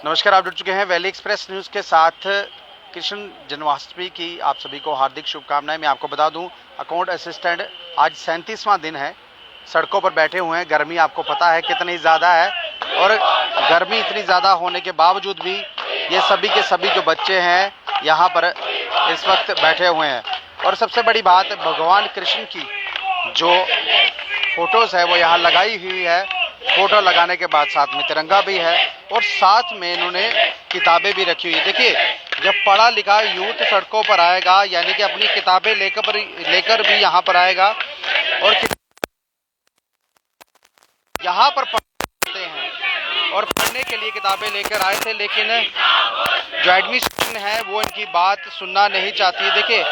नमस्कार, आप जुड़ चुके हैं वैली एक्सप्रेस न्यूज़ के साथ। कृष्ण जन्माष्टमी की आप सभी को हार्दिक शुभकामनाएं। मैं आपको बता दूं, अकाउंट असिस्टेंट आज 37वां दिन है, सड़कों पर बैठे हुए हैं। गर्मी आपको पता है कितनी ज़्यादा है, और गर्मी इतनी ज़्यादा होने के बावजूद भी ये सभी के सभी जो बच्चे हैं यहाँ पर इस वक्त बैठे हुए हैं। और सबसे बड़ी बात, भगवान कृष्ण की जो फोटोज़ है वो यहाँ लगाई हुई है। फोटो लगाने के बाद साथ में तिरंगा भी है और साथ में इन्होंने किताबें भी रखी हुई है। देखिए, जब पढ़ा लिखा यूथ सड़कों पर आएगा, यानी कि अपनी किताबें लेकर भी यहाँ पर आएगा और यहाँ पर पढ़ते हैं और पढ़ने के लिए किताबें लेकर आए थे, लेकिन जो एडमिनिस्ट्रेशन है वो इनकी बात सुनना नहीं चाहती है। देखिए,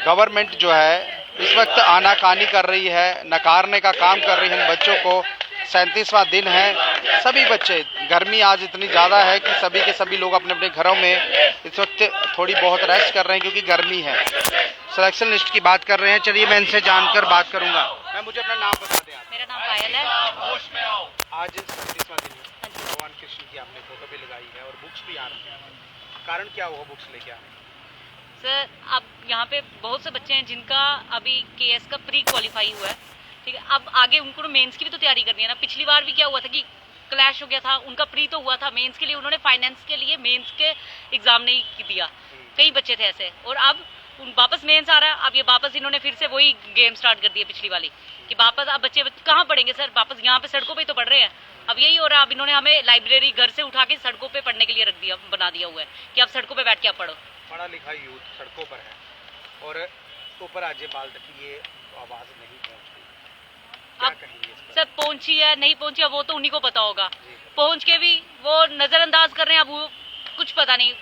गवर्नमेंट जो है इस वक्त आनाकानी कर रही है, नकारने का काम कर रही है इन बच्चों को। 37वां दिन है, सभी बच्चे, गर्मी आज इतनी ज़्यादा है कि सभी के सभी लोग अपने अपने घरों में इस वक्त थोड़ी बहुत रेस्ट कर रहे हैं क्योंकि गर्मी है। सिलेक्शन लिस्ट की बात कर रहे हैं, चलिए मैं इनसे जानकर बात करूंगा। मैं मुझे अपना नाम बता दें आप। मेरा नाम पायल है। आज 37वां दिन है, भगवान कृष्ण की आपने फोटो भी लगाई है और बुक्स भी आ रही है, कारण क्या हुआ बुक्स लेके आने? सर, अब यहाँ पे बहुत से बच्चे हैं जिनका अभी केएस का प्री क्वालिफाई हुआ है, ठीक है। अब आगे उनको तो मेंस की भी तो तैयारी करनी है ना। पिछली बार भी क्या हुआ था कि क्लैश हो गया था, उनका प्री तो हुआ था, मेंस के लिए उन्होंने फाइनेंस के लिए मेंस के एग्जाम नहीं दिया। कई बच्चे थे ऐसे, और अब वापस मेंस आ रहा है। अब ये वापस इन्होंने फिर से वही गेम स्टार्ट कर दिया पिछली वाली, कि वापस अब बच्चे कहाँ पढ़ेंगे सर, वापस यहाँ पे सड़कों पे तो पढ़ रहे हैं। अब यही हो रहा है, अब इन्होंने हमें लाइब्रेरी घर से उठा के सड़कों पे पढ़ने के लिए रख दिया, बना दिया हुआ है कि आप सड़कों पे बैठ के आप पढ़ो। पढ़ा लिखा यूथ सड़कों पर है और ऊपर राज्यपाल तक की ये आवाज नहीं पहुंच रही, क्या कहेंगे इस पर? सर, पहुंची है नहीं पहुंची है वो तो उन्हीं को पता होगा। पहुंच के भी वो नजरअंदाज कर रहे हैं। अब वो कुछ पता नहीं,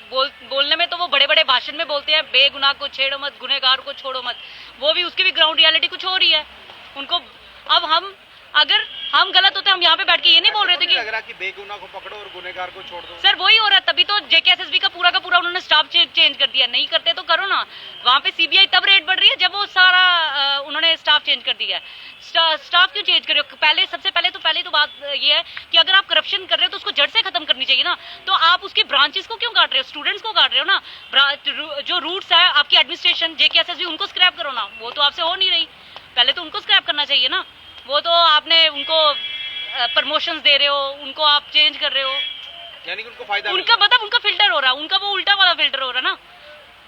बोलने में तो वो बड़े बड़े भाषण में बोलते हैं, बेगुनाह को छेड़ो मत, गुनहगार को छोड़ो मत। वो भी उसकी भी ग्राउंड रियलिटी कुछ हो रही है उनको। अब हम अगर हम गलत होते, हम यहाँ पे बैठ के ये नहीं बोल रहे थे कि लग रहा कि बेगुनाह को पकड़ो और गुनहगार को छोड़ दो। सर, वही हो रहा है। तभी तो जेकेएसएसबी का पूरा उन्होंने स्टाफ चेंज कर दिया। नहीं करते तो करो ना, वहाँ पे सीबीआई तब रेड बढ़ रही है जब वो सारा उन्होंने स्टाफ चेंज कर दिया है। स्टाफ क्यों चेंज कर रहे हो? पहले तो बात ये है कि अगर आप करप्शन कर रहे हो तो उसको जड़ से खत्म करनी चाहिए ना। तो आप उसके ब्रांचेस को क्यों काट रहे हो, स्टूडेंट्स को काट रहे हो ना। जो रूट्स है आपकी एडमिनिस्ट्रेशन जेकेएसएसबी, उनको स्क्रैप करो ना। वो तो आपसे हो नहीं रही, पहले तो उनको स्क्रैप करना चाहिए ना। वो तो आपने उनको प्रमोशंस दे रहे हो, उनको आप चेंज कर रहे हो, यानी कि उनको फायदा, उनका मतलब उनका फिल्टर हो रहा है, उनका वो उल्टा वाला फिल्टर हो रहा है ना।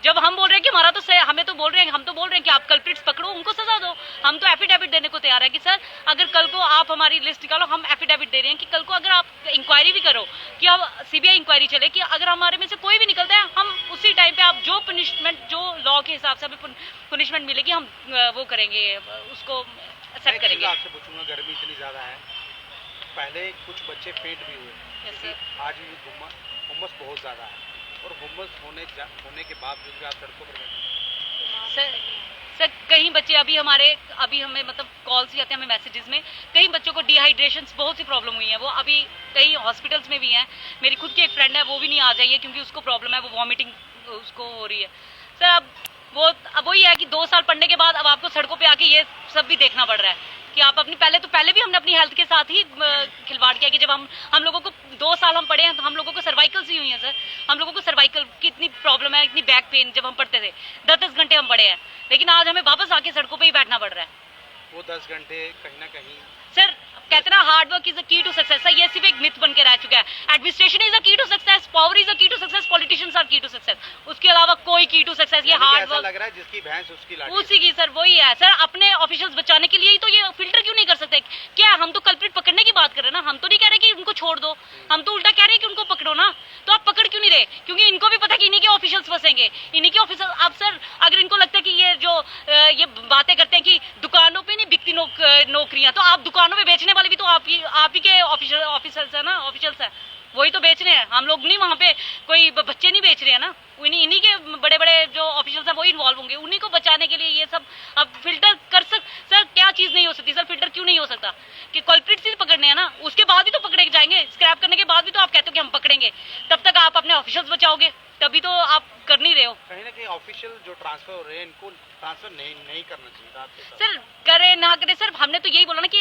जब हम बोल रहे हैं कि हमारा तो हमें तो बोल रहे हैं, हम तो बोल रहे हैं कि आप कल्प्रिट्स पकड़ो, उनको सजा दो। हम तो एफिडेविट देने को तैयार है कि सर अगर कल को आप हमारी लिस्ट निकालो, हम एफिडेविट दे रहे हैं कि कल को अगर आप इंक्वायरी भी करो, कि अब सीबीआई इंक्वायरी चले, कि अगर हमारे में से कोई भी निकलता है, हम उसी टाइम पे आप जो पनिशमेंट, जो लॉ के हिसाब से हमें पनिशमेंट मिलेगी, हम वो करेंगे, उसको एक्सेप्ट करेंगे। आपसे पूछूंगा, गर्मी इतनी ज्यादा है, पहले कुछ बच्चे फेंट भी हुए, आज भी हुम्मस बहुत ज्यादा है और हुम्मस होने के बावजूद भी आप सड़कों पर सर कई बच्चे अभी हमें मतलब कॉल्स भी आते हैं, हमें मैसेजेस में, कई बच्चों को डिहाइड्रेशन बहुत सी प्रॉब्लम हुई है। वो अभी कई हॉस्पिटल्स में भी हैं। मेरी खुद की एक फ्रेंड है, वो भी नहीं आ जाइए क्योंकि उसको प्रॉब्लम है, वो वॉमिटिंग उसको हो रही है। सर अब वही है कि 2 साल पढ़ने के बाद अब आपको सड़कों पे आके ये सब भी देखना पड़ रहा है कि आप अपनी पहले भी हमने अपनी हेल्थ के साथ ही खिलवाड़ किया कि जब हम लोगों को 2 साल हम पढ़े हैं तो हम लोगों को सर्वाइकल ही हुई है सर। हम लोगों को सर्वाइकल की इतनी प्रॉब्लम है, इतनी बैक पेन, जब हम पढ़ते थे 10-10 घंटे हम पढ़े हैं, लेकिन आज हमें वापस आके सड़कों पे ही बैठना पड़ रहा है। वो 10 घंटे कहीं ना कहीं सर कहते ना hard work is the key to success, ये सिर्फ एक मिथ बन के रह चुका है। Administration is the key to success, power is the key to success, politicians are key to success, उसके अलावा कोई की टू सक्सेस। ये हार्ड वर्क लग रहा है जिसकी भैंस उसकी लाठी, उसी की सर वही है सर। अपने ऑफिशियल्स बचाने के लिए ही तो ये फिल्टर क्यों नहीं कर सकते? क्या हम तो कल्प्रिट पकड़ने की बात कर रहे हैं ना, हम तो नहीं कह रहे कि उनको छोड़ दो, हम तो उल्टा कह रहे हैं कि उनको पकड़ो ना। तो आप पकड़ क्यों नहीं रहे? क्योंकि इनको भी पता है कि इन्हीं के ऑफिशियल्स फंसेंगे, इन्हीं के ऑफिशियल। अब सर अगर इनको लगता है कि ये बातें करते हैं कि दुकानों पे नहीं बिकती नौकरियां, तो आप दुकानों में बेचने वाले भी तो आप ही के ऑफिशियल्स है ना, ऑफिशियल्स है, वही तो बेच रहे हैं। हम लोग नहीं, वहाँ पे कोई बच्चे नहीं बेच रहे हैं ना, इन्हीं के बड़े बड़े जो ऑफिशियल्स हैं वही इन्वॉल्व होंगे। उन्हीं को बचाने के लिए ये सब अब फिल्टर कर सर क्या चीज नहीं हो सकती सर? फिल्टर क्यों नहीं हो सकता? कि कल्प्रिट्स ही पकड़ने हैं ना, उसके बाद भी तो पकड़े जाएंगे, स्क्रैप करने के बाद भी तो आप कहते हो कि हम पकड़ेंगे, तब तक आप अपने ऑफिशियल्स बचाओगे, तभी तो आप कर नहीं रहे हो। कहीं ना कहीं ऑफिशियल जो ट्रांसफर हो रहे हैं इनको ट्रांसफर नहीं करना चाहिए सर। करे ना करे सर, हमने तो यही बोला ना कि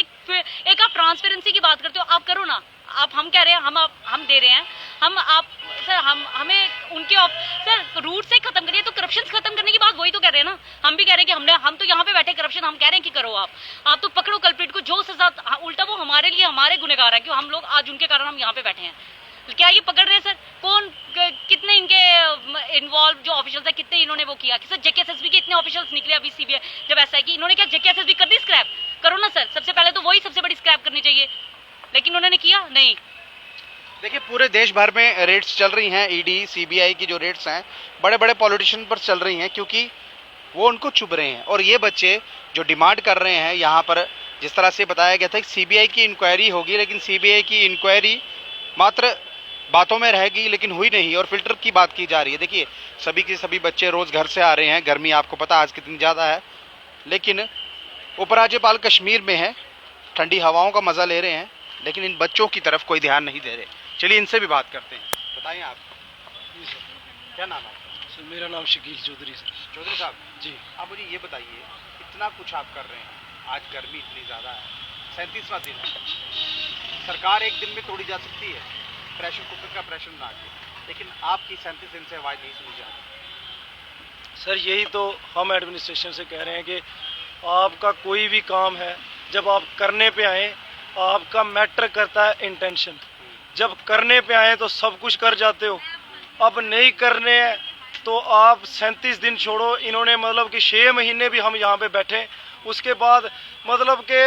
एक आप ट्रांसपेरेंसी की बात करते हो, आप करो ना। आप हम कह रहे हैं, हम दे रहे हैं, हमें उनके सर रूट से खत्म करिए, तो करप्शन खत्म करने की बात वही तो कर रहे हैं ना। हम भी कह रहे हैं कि हम तो यहाँ पे बैठे, करप्शन हम कह रहे हैं कि करो आप तो पकड़ो कल्प्रिट को, जो सजा, उल्टा वो हमारे लिए हमारे गुनहगार है, क्यों हम लोग आज उनके कारण हम यहाँ पे बैठे हैं। क्या ये पकड़ रहे हैं सर? कौन कितने इनके इन्वॉल्व जो ऑफिशियल्स है, कितने इन्होंने वो किया कि सर जेकेएसएसबी के इतने ऑफिशियल्स निकले अभी सीबीआई जब ऐसा है कि इन्होंने क्या जेकेएसएसबी कर दी स्क्रैप? करो ना सर, सबसे पहले तो वही सबसे बड़ी स्क्रैप करनी चाहिए, लेकिन उन्होंने किया नहीं। देखिए पूरे देश भर में रेड्स चल रही हैं, ईडी सीबीआई की जो रेड्स हैं बड़े बड़े पॉलिटिशियन पर चल रही हैं, क्योंकि वो उनको चुभ रहे हैं। और ये बच्चे जो डिमांड कर रहे हैं यहाँ पर, जिस तरह से बताया गया था कि सीबीआई की इंक्वायरी होगी, लेकिन सीबीआई की इंक्वायरी मात्र बातों में रहेगी, लेकिन हुई नहीं। और फिल्टर की बात की जा रही है। देखिए सभी के सभी बच्चे रोज घर से आ रहे हैं, गर्मी आपको पता आज कितनी ज़्यादा है, लेकिन उपराज्यपाल कश्मीर में है, ठंडी हवाओं का मज़ा ले रहे हैं, लेकिन इन बच्चों की तरफ कोई ध्यान नहीं दे रहे। चलिए इनसे भी बात करते हैं। बताइए आप, क्या नाम है? सर मेरा नाम शकील चौधरी। सर चौधरी साहब जी, आप मुझे ये बताइए, इतना कुछ आप कर रहे हैं, आज गर्मी इतनी ज़्यादा है, 37वां दिन है, सरकार एक दिन में तोड़ी जा सकती है प्रेशर कुकर का प्रेशर बना के, लेकिन आपकी 37 दिन से आवाज़ नहीं सुनी जा रही। सर यही तो हम एडमिनिस्ट्रेशन से कह रहे हैं कि आपका कोई भी काम है, जब आप करने पे आए, आपका मैटर करता है इंटेंशन। जब करने पे आए तो सब कुछ कर जाते हो, अब नहीं करने हैं तो आप 37 दिन छोड़ो। इन्होंने मतलब कि 6 महीने भी हम यहाँ पे बैठे, उसके बाद मतलब कि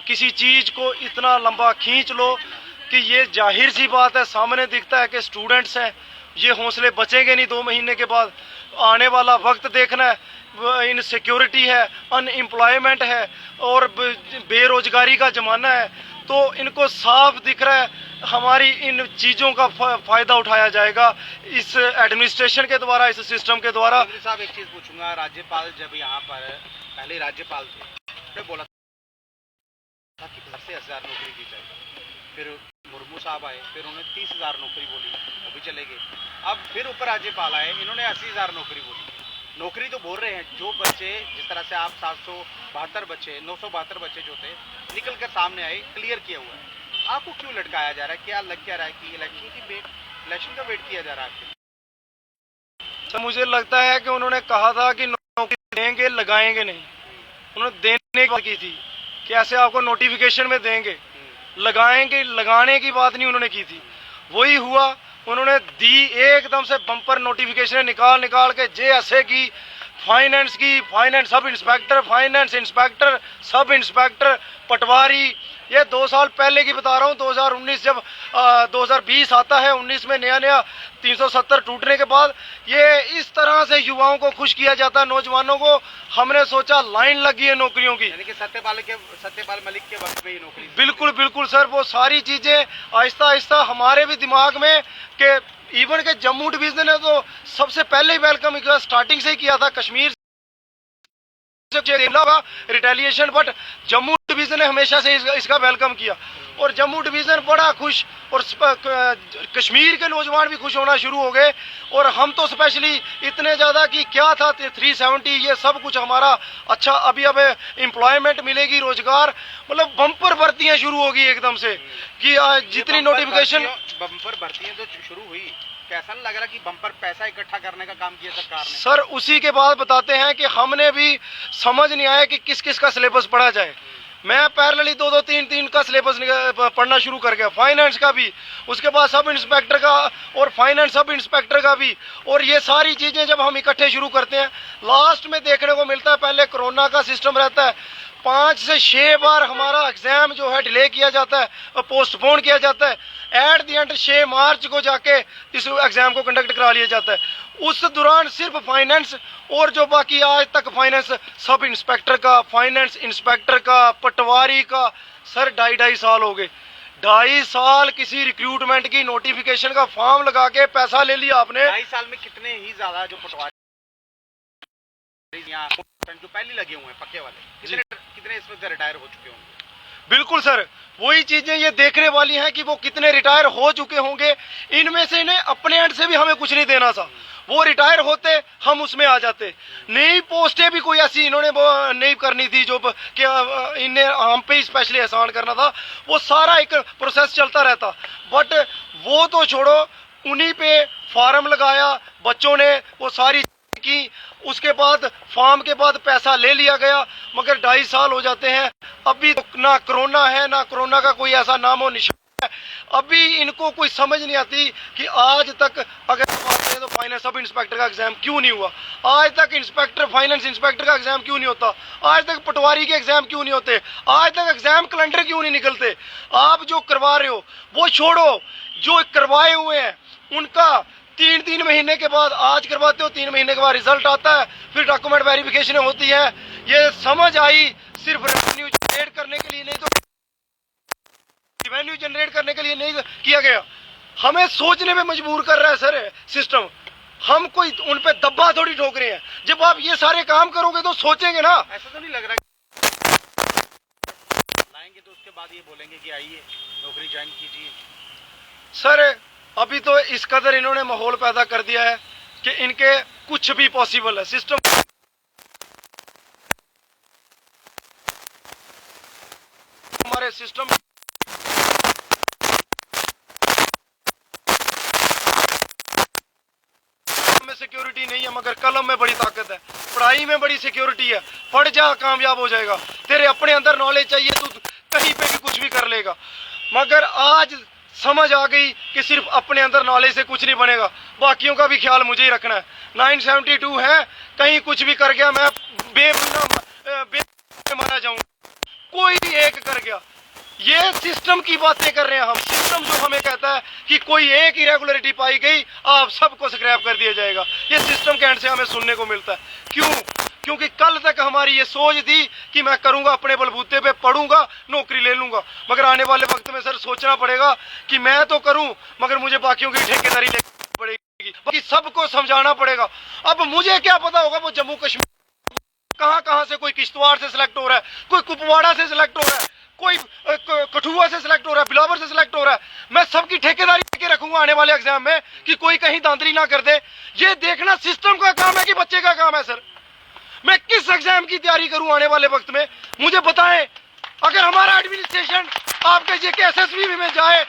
किसी चीज़ को इतना लंबा खींच लो कि ये जाहिर सी बात है, सामने दिखता है कि स्टूडेंट्स हैं, ये हौसले बचेंगे नहीं 2 महीने के बाद। आने वाला वक्त देखना है, इनसिक्योरिटी है, अनएम्प्लॉयमेंट है और बेरोजगारी का ज़माना है, तो इनको साफ दिख रहा है हमारी इन चीज़ों का फ़ायदा उठाया जाएगा इस एडमिनिस्ट्रेशन के द्वारा, इस सिस्टम के द्वारा। साहब एक चीज़ पूछूंगा, राज्यपाल जब यहाँ पर पहले राज्यपाल थे, बोला था कि 10,000 नौकरी दी जाएगी, फिर मुर्मू साहब आए, फिर उन्होंने 30,000 नौकरी बोली, वो भी चले गए। अब फिर ऊपर राज्यपाल आए, इन्होंने 80,000 नौकरी बोली। नौकरी तो बोल रहे हैं, जो बच्चे जिस तरह से आप 772 बच्चे 972 बच्चे जो थे निकल कर सामने आए, क्लियर किया हुआ है, आपको क्यों लटकाया जा रहा है? क्या लग क्या रहा है कि इलेक्शन का वेट किया जा रहा है? तो मुझे लगता है कि उन्होंने कहा था कि नौकरी देंगे, लगाएंगे नहीं। उन्होंने देने की बात की थी कि ऐसे आपको नोटिफिकेशन में देंगे, लगाएंगे, लगाने की बात नहीं उन्होंने की थी। वही हुआ, उन्होंने दी एकदम से बम्पर नोटिफिकेशन निकाल के जैसे की फाइनेंस की, finance sub inspector, finance inspector, sub inspector, पटवारी। ये 2 साल पहले की बता रहा हूँ, 2019 जब 2020 आता है, 19 में नया 370 टूटने के बाद ये इस तरह से युवाओं को खुश किया जाता है, नौजवानों को। हमने सोचा लाइन लगी है नौकरियों की, यानी कि सत्यपाल मलिक के वक्त में ही नौकरी। बिल्कुल बिल्कुल सर, वो सारी चीजें आहिस्ता आहिस्ता हमारे भी दिमाग में कि इवन के जम्मू डिवीजन ने तो सबसे पहले ही वेलकम स्टार्टिंग से ही किया था, Kashmir retaliation, but Jammu division ने हमेशा से इसका वेलकम किया और जम्मू डिवीजन बड़ा खुश, और कश्मीर के नौजवान भी खुश होना शुरू हो गए। और हम तो स्पेशली इतने ज़्यादा कि क्या था 370, ये सब कुछ हमारा अच्छा। अभी अब एम्प्लॉयमेंट मिलेगी, रोजगार, मतलब बम्पर भर्तियां शुरू होगी एकदम से कि जितनी नोटिफिकेशन बम्पर भर्तियां तो शुरू हुई, कैसा नहीं लग रहा कि बम्पर पैसा इकट्ठा करने का काम किया सरकार ने? सर उसी के बाद बताते हैं कि हमने भी समझ नहीं आया कि किस किस का सिलेबस पढ़ा जाए। मैं पैरेलली 2-2, 3-3 का सिलेबस पढ़ना शुरू कर गया, फाइनेंस का भी, उसके बाद सब इंस्पेक्टर का और फाइनेंस सब इंस्पेक्टर का भी। और ये सारी चीज़ें जब हम इकट्ठे शुरू करते हैं, लास्ट में देखने को मिलता है, पहले कोरोना का सिस्टम रहता है, 5 से 6 बार हमारा एग्जाम जो है डिले किया जाता है, पोस्टपोन किया जाता है। एट द एंड 6 मार्च को जाके इस एग्जाम को कंडक्ट करा लिया जाता है। उस दौरान सिर्फ फाइनेंस और जो बाकी आज तक फाइनेंस सब इंस्पेक्टर का, फाइनेंस इंस्पेक्टर का, पटवारी का, सर 2.5 साल हो गए। 2.5 साल किसी रिक्रूटमेंट की नोटिफिकेशन का फॉर्म लगा के पैसा ले लिया आपने। 2.5 साल में कितने ही ज्यादा जो पटवारी जो पहले लगे हुए हैं पक्के वाले, कितने इस वक्त रिटायर हो चुके होंगे? बिल्कुल सर, वही चीजें ये देखने वाली हैं कि वो कितने रिटायर हो चुके होंगे। इनमें से इन्हें अपने एंड से भी हमें कुछ नहीं देना था, वो रिटायर होते, हम उसमें आ जाते। नई पोस्टें भी कोई ऐसी इन्होंने नहीं करनी थी जो कि इन्हें हम पे स्पेशली एहसान करना था, वो सारा एक प्रोसेस चलता रहता। बट वो तो छोड़ो, उन्हीं पे फार्म लगाया बच्चों ने, वो सारी की, उसके बाद फार्म के बाद पैसा ले लिया गया। मगर 2.5 साल हो जाते हैं, अभी तो ना कोरोना है, ना कोरोना का कोई ऐसा नाम और निशान है। अभी इनको कोई समझ नहीं आती कि आज तक अगर बात करें तो फाइनेंस सब इंस्पेक्टर का एग्जाम क्यों नहीं हुआ, आज तक इंस्पेक्टर फाइनेंस इंस्पेक्टर का एग्जाम क्यों नहीं होता, आज तक पटवारी के एग्जाम क्यों नहीं होते, आज तक एग्जाम कैलेंडर क्यों नहीं निकलते। आप जो करवा रहे हो वो छोड़ो, जो करवाए हुए हैं उनका 3 महीने के बाद, आज करवाते हो 3 महीने के बाद रिजल्ट आता है, फिर डॉक्यूमेंट वेरिफिकेशन होती है। ये समझ आई सिर्फ रेवेन्यू जनरेट करने के लिए, नहीं तो रेवेन्यू जनरेट करने के लिए नहीं किया गया। हमें सोचने में मजबूर कर रहा है सर सिस्टम। हम कोई उन पे दब्बा थोड़ी ठोक रहे हैं। जब आप ये सारे काम करोगे तो सोचेंगे ना। ऐसा तो नहीं लग रहा लाएंगे तो उसके बाद ये बोलेंगे कि आइए नौकरी ज्वाइन कीजिए। सर अभी तो इस कदर इन्होंने माहौल पैदा कर दिया है कि इनके कुछ भी पॉसिबल है। सिस्टम हमारे सिस्टम में सिक्योरिटी नहीं है, मगर कलम में बड़ी ताकत है, पढ़ाई में बड़ी सिक्योरिटी है। पढ़ जा, कामयाब हो जाएगा। तेरे अपने अंदर नॉलेज चाहिए, तू कहीं पे भी कुछ भी कर लेगा। मगर आज समझ आ गई कि सिर्फ अपने अंदर नॉलेज से कुछ नहीं बनेगा, बाकियों का भी ख्याल मुझे ही रखना है। 972 है, कहीं कुछ भी कर गया मैं मारा जाऊंगा, कोई एक कर गया। ये सिस्टम की बातें कर रहे हैं हम। सिस्टम जो हमें कहता है कि कोई एक इरेगुलरिटी पाई गई, आप सबको स्क्रैप कर दिया जाएगा, ये सिस्टम के एंड से हमें सुनने को मिलता है। क्यों? क्योंकि कल तक हमारी ये सोच थी कि मैं करूंगा, अपने बलबूते पे पढ़ूंगा, नौकरी ले लूंगा। मगर आने वाले वक्त में सर सोचना पड़ेगा कि मैं तो करूं, मगर मुझे बाकियों की ठेकेदारी लेनी पड़ेगी, बाकी सबको समझाना पड़ेगा। अब मुझे क्या पता होगा वो जम्मू कश्मीर कहां से, कोई किश्तवाड़ से सिलेक्ट हो रहा है, कोई कुपवाड़ा से सिलेक्ट हो रहा है, कोई कठुआ से सिलेक्ट हो रहा है, बिलावर से सिलेक्ट हो रहा है। मैं सबकी ठेकेदारी लेके रखूंगा आने वाले एग्जाम में कि कोई कहीं धांधली ना कर दे। ये देखना सिस्टम का काम है कि बच्चे का काम है। सर मैं किस एग्जाम की तैयारी करूं आने वाले वक्त में, मुझे बताएं। अगर हमारा एडमिनिस्ट्रेशन आपके JKSSB में जाए,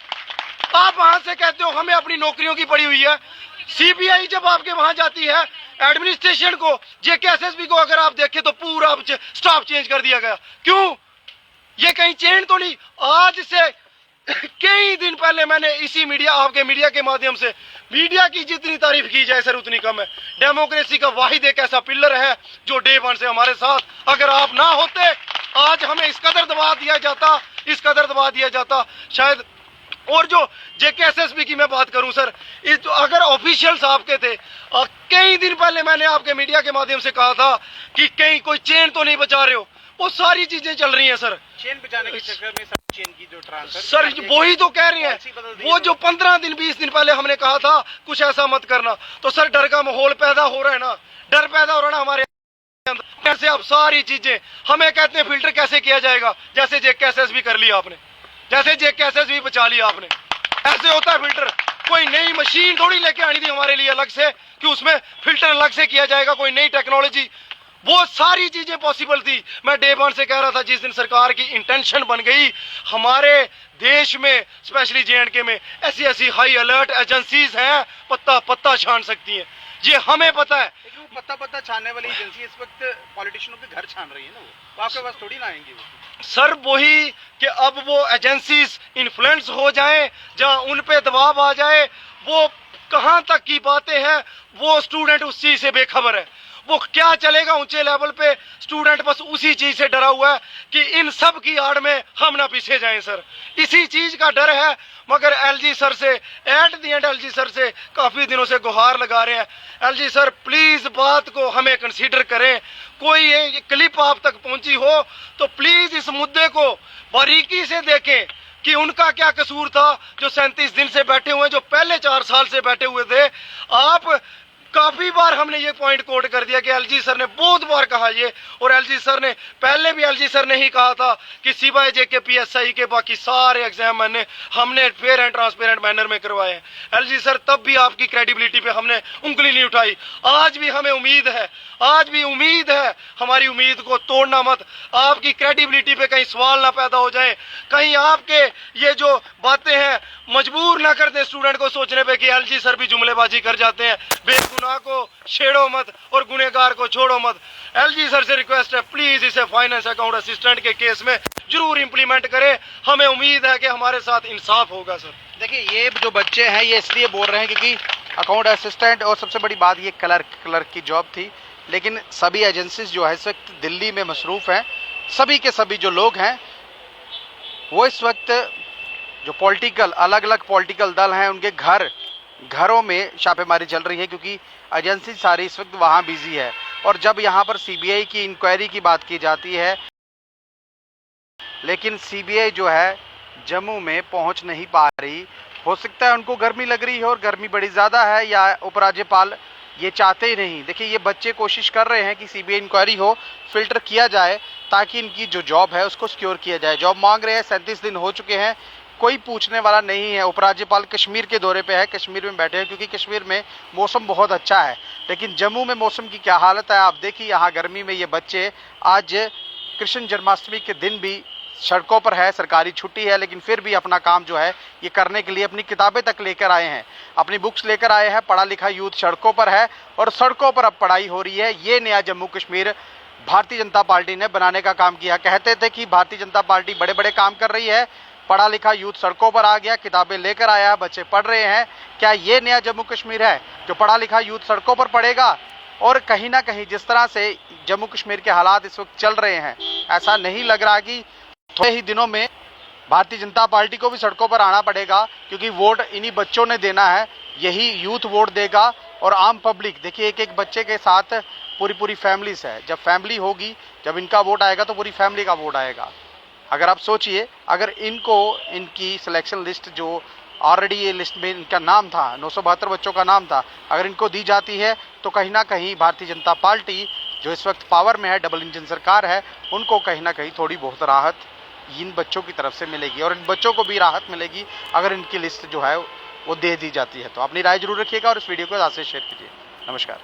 आप वहां से कहते हो हमें अपनी नौकरियों की पड़ी हुई है। CBI जब आपके वहां जाती है, एडमिनिस्ट्रेशन को, JKSSB को अगर आप देखें तो पूरा स्टाफ चेंज कर दिया गया। क्यों? ये कहीं चेंज तो नहीं? आज से कई दिन पहले मैंने इसी मीडिया, आपके मीडिया के माध्यम से, मीडिया की जितनी तारीफ की जाए सर उतनी कम है। डेमोक्रेसी का वाहिद एक ऐसा पिलर है जो डे वन से हमारे साथ, अगर आप ना होते आज हमें इस कदर दबा दिया जाता, इस कदर दबा दिया जाता शायद। और जो JKSSB की मैं बात करूं सर, इस अगर ऑफिशियल्स आपके थे, कई दिन पहले मैंने आपके मीडिया के माध्यम से कहा था कि कहीं कोई चेन तो नहीं बचा रहे हो, वो सारी चीजें चल रही हैं सर। चेन बचाने के चक्कर में सब चेन की जो ट्रांसफर सर वही तो कह रहे हैं। वो जो 15 दिन 20 दिन पहले हमने कहा था कुछ ऐसा मत करना, तो सर डर का माहौल पैदा हो रहा है ना, डर पैदा हो रहा है ना हमारे अंदर। कैसे आप सारी चीजें हमें कहते हैं फिल्टर कैसे किया जाएगा, जैसे JKSSB कर लिया आपने, जैसे JKSSB बचा लिया आपने। ऐसे होता है फिल्टर? कोई नई मशीन थोड़ी लेके आनी थी हमारे लिए अलग से कि उसमें फिल्टर अलग से किया जाएगा, कोई नई टेक्नोलॉजी, वो सारी चीजें पॉसिबल थी। मैं डे वन से कह रहा था, जिस दिन सरकार की इंटेंशन बन गई हमारे देश में, स्पेशली JNK में ऐसी ऐसी हाई अलर्ट एजेंसीज हैं, पत्ता पत्ता छान सकती हैं, ये हमें पता है। पत्ता पत्ता छानने वाली एजेंसी इस वक्त पॉलिटिशियनों के घर छान रही है ना, वो आपके पास थोड़ी ना आएंगी वो। सर वही कि अब वो एजेंसीज इन्फ्लुएंस हो जाएं, जहां उन पे दबाव आ जाए, वो कहां तक की बातें हैं वो स्टूडेंट उस चीज से बेखबर है। वो क्या चलेगा ऊंचे लेवल पे, स्टूडेंट बस उसी चीज से डरा हुआ है कि इन सब की आड़ में हम ना पीछे जाएं सर, इसी चीज का डर है। मगर LG सर से, at the end LG sir से काफी दिनों से गुहार लगा रहे हैं, LG सर प्लीज बात को हमें कंसीडर करें। कोई ये क्लिप आप तक पहुंची हो तो प्लीज इस मुद्दे को बारीकी से देखें कि उनका क्या कसूर था जो 37 दिन से बैठे हुए, जो पहले 4 साल से बैठे हुए थे। आप काफी बार हमने ये पॉइंट कोट कर दिया कि एलजी सर ने बहुत बार कहा ये, और एलजी सर ने पहले भी एलजी सर ने ही कहा था कि सिवाय जेके पीएसआई के बाकी सारे एग्जाम हमने फेयर एंड ट्रांसपेरेंट मैनर में करवाए हैं। एलजी सर तब भी आपकी क्रेडिबिलिटी पे हमने उंगली नहीं उठाई। आज भी हमें उम्मीद है, आज भी उम्मीद है, हमारी उम्मीद को तोड़ना मत। आपकी क्रेडिबिलिटी पे कहीं सवाल ना पैदा हो जाए, कहीं आपके ये जो बातें हैं मजबूर ना कर दे स्टूडेंट को सोचने पे कि एलजी सर भी जुमलेबाजी कर जाते हैं। बेगुनाह को छेड़ो मत और गुनहगार को छोड़ो मत। एलजी सर से रिक्वेस्ट है, प्लीज इसे फाइनेंस अकाउंट असिस्टेंट के केस में जरूर इंप्लीमेंट करें। हमें उम्मीद है कि हमारे साथ इंसाफ होगा सर। देखिए, ये जो बच्चे हैं ये इसलिए बोल रहे हैं क्योंकि अकाउंट असिस्टेंट और सबसे बड़ी बात ये क्लर्क की जॉब थी, लेकिन सभी एजेंसीज जो है इस वक्त दिल्ली में मसरूफ़ हैं। सभी के सभी जो लोग हैं वो इस वक्त जो पॉलिटिकल अलग अलग पॉलिटिकल दल हैं उनके घरों में छापेमारी चल रही है, क्योंकि एजेंसी सारी इस वक्त वहाँ बिजी है। और जब यहाँ पर सीबीआई की इंक्वायरी की बात की जाती है, लेकिन सीबीआई जो है जम्मू में पहुँच नहीं पा रही। हो सकता है उनको गर्मी लग रही है और गर्मी बड़ी ज़्यादा है, या उपराज्यपाल ये चाहते ही नहीं। देखिए, ये बच्चे कोशिश कर रहे हैं कि सीबीआई इंक्वायरी हो, फिल्टर किया जाए ताकि इनकी जो जॉब है उसको सिक्योर किया जाए। जॉब मांग रहे हैं, 37 दिन हो चुके हैं, कोई पूछने वाला नहीं है। उपराज्यपाल कश्मीर के दौरे पे है, कश्मीर में बैठे हैं क्योंकि कश्मीर में मौसम बहुत अच्छा है, लेकिन जम्मू में मौसम की क्या हालत है आप देखिए। यहाँ गर्मी में ये बच्चे, आज कृष्ण जन्माष्टमी के दिन भी सड़कों पर है, सरकारी छुट्टी है, लेकिन फिर भी अपना काम जो है ये करने के लिए अपनी किताबें तक लेकर आए हैं, अपनी बुक्स लेकर आए हैं। पढ़ा लिखा यूथ सड़कों पर है और सड़कों पर अब पढ़ाई हो रही है। ये नया जम्मू कश्मीर भारतीय जनता पार्टी ने बनाने का काम किया। कहते थे कि भारतीय जनता पार्टी बड़े बड़े काम कर रही है, पढ़ा लिखा यूथ सड़कों पर आ गया, किताबें लेकर आया है, बच्चे पढ़ रहे हैं। क्या ये नया जम्मू कश्मीर है जो पढ़ा लिखा यूथ सड़कों पर पढ़ेगा? और कहीं ना कहीं जिस तरह से जम्मू कश्मीर के हालात इस वक्त चल रहे हैं, ऐसा नहीं लग रहा कि थोड़े ही दिनों में भारतीय जनता पार्टी को भी सड़कों पर आना पड़ेगा, क्योंकि वोट इन्हीं बच्चों ने देना है। यही यूथ वोट देगा और आम पब्लिक, देखिए एक एक बच्चे के साथ पूरी फैमिलीज है। जब फैमिली होगी, जब इनका वोट आएगा तो पूरी फैमिली का वोट आएगा। अगर आप सोचिए, अगर इनकी सिलेक्शन लिस्ट जो ऑलरेडी ये लिस्ट में इनका नाम था, 972 बच्चों का नाम था, अगर इनको दी जाती है तो कहीं ना कहीं भारतीय जनता पार्टी जो इस वक्त पावर में है, डबल इंजन सरकार है, उनको कहीं ना कहीं थोड़ी बहुत राहत इन बच्चों की तरफ से मिलेगी और इन बच्चों को भी राहत मिलेगी अगर इनकी लिस्ट जो है वो दे दी जाती है। तो अपनी राय जरूर रखिएगा और इस वीडियो को ज़्यादा से शेयर कीजिए। नमस्कार।